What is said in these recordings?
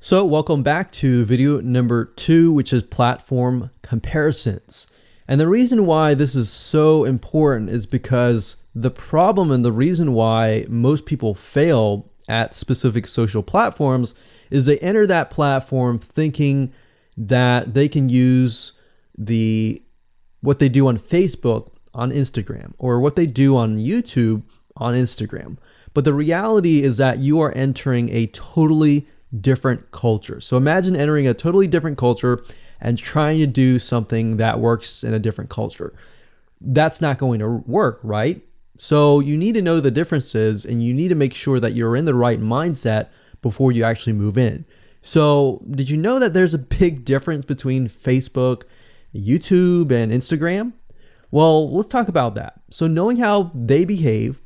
So welcome back to video number 2, which is platform comparisons. And the reason why this is so important is because the problem and the reason why most people fail at specific social platforms is they enter that platform thinking that they can use what they do on Facebook on Instagram, or what they do on YouTube on Instagram. But the reality is that you are entering a totally different culture. So imagine entering a totally different culture and trying to do something that works in a different culture. That's not going to work, right? So you need to know the differences, and you need to make sure that you're in the right mindset before you actually move in. So did you know that there's a big difference between Facebook, YouTube, and Instagram? Well, let's talk about that. So knowing how they behave,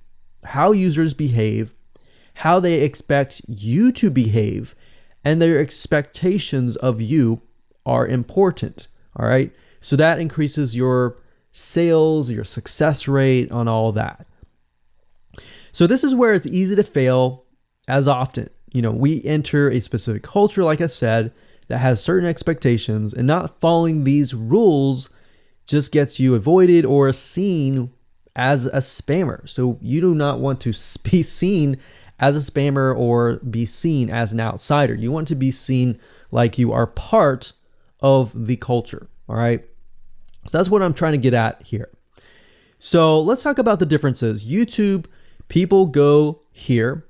how users behave, how they expect you to behave, and their expectations of you are important. All right. So that increases your sales, your success rate on all that. So this is where it's easy to fail as often. We enter a specific culture, like I said, that has certain expectations, and not following these rules just gets you avoided or seen as a spammer. So you do not want to be seen as a spammer or be seen as an outsider. You want to be seen like you are part of the culture. All right. So that's what I'm trying to get at here. So let's talk about the differences. YouTube, people go here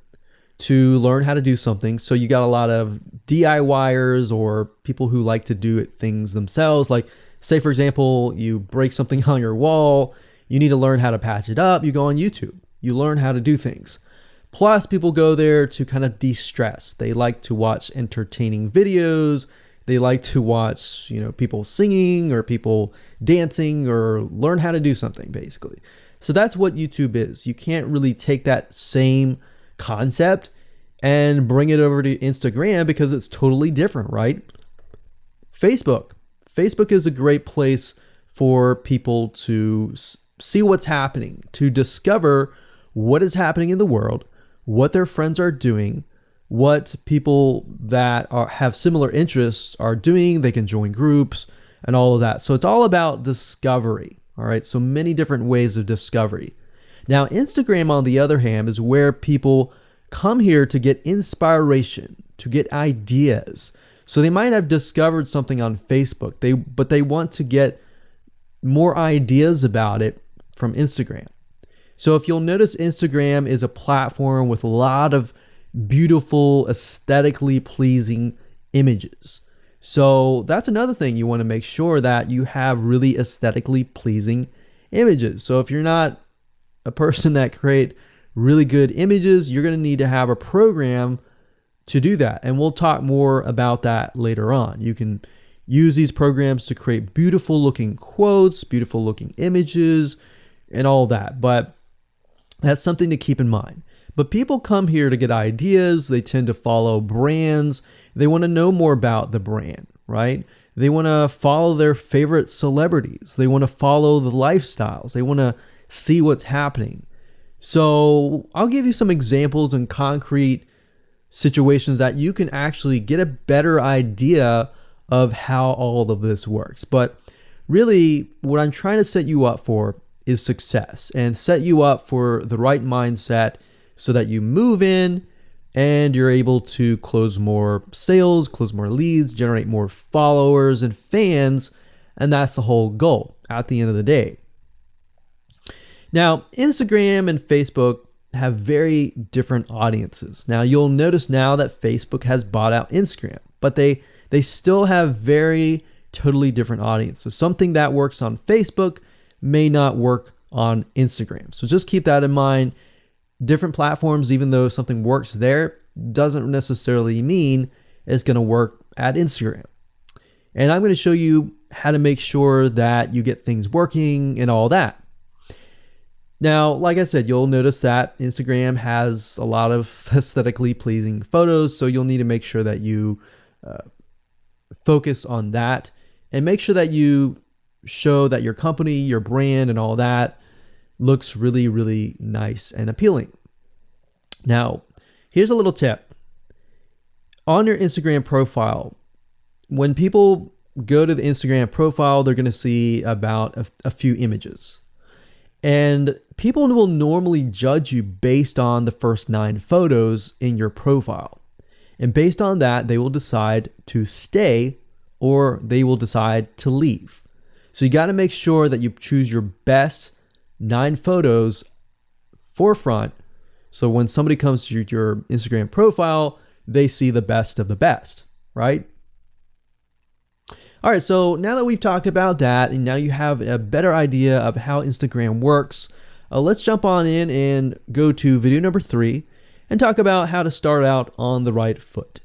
to learn how to do something. So you got a lot of DIYers, or people who like to do things themselves. Like, say, for example, you break something on your wall, you need to learn how to patch it up. You go on YouTube, you learn how to do things. Plus, people go there to kind of de-stress. They like to watch entertaining videos. They like to watch, people singing or people dancing, or learn how to do something, basically. So that's what YouTube is. You can't really take that same concept and bring it over to Instagram because it's totally different, right? Facebook is a great place for people to see what's happening, to discover what is happening in the world, what their friends are doing, what people that have similar interests are doing. They can join groups and all of that. So it's all about discovery. All right. So many different ways of discovery. Now, Instagram, on the other hand, is where people come here to get inspiration, to get ideas. So they might have discovered something on Facebook, but they want to get more ideas about it from Instagram. So if you'll notice, Instagram is a platform with a lot of beautiful, aesthetically pleasing images. So that's another thing. You want to make sure that you have really aesthetically pleasing images. So if you're not a person that create really good images, you're going to need to have a program to do that. And we'll talk more about that later on. You can use these programs to create beautiful looking quotes, beautiful looking images, and all that. But that's something to keep in mind. But people come here to get ideas. They tend to follow brands. They want to know more about the brand, right? They want to follow their favorite celebrities. They want to follow the lifestyles. They want to see what's happening. So I'll give you some examples and concrete situations that you can actually get a better idea of how all of this works. But really, what I'm trying to set you up for is success, and set you up for the right mindset so that you move in and you're able to close more sales, close more leads, generate more followers and fans. And that's the whole goal at the end of the day. Now, Instagram and Facebook have very different audiences. Now, you'll notice now that Facebook has bought out Instagram, but they still have very totally different audiences. Something that works on Facebook may not work on Instagram. So just keep that in mind. Different platforms, even though something works there, doesn't necessarily mean it's going to work at Instagram. And I'm going to show you how to make sure that you get things working and all that. Now, like I said, you'll notice that Instagram has a lot of aesthetically pleasing photos, so you'll need to make sure that you focus on that, and make sure that you show that your company, your brand, and all that looks really, really nice and appealing. Now, here's a little tip. on your Instagram profile, when people go to the Instagram profile, they're going to see about a few images. And people will normally judge you based on the first 9 photos in your profile. And based on that, they will decide to stay or they will decide to leave. So you got to make sure that you choose your best 9 photos forefront. So when somebody comes to your Instagram profile, they see the best of the best, right? All right, so now that we've talked about that, and now you have a better idea of how Instagram works, let's jump on in and go to video number 3 and talk about how to start out on the right foot.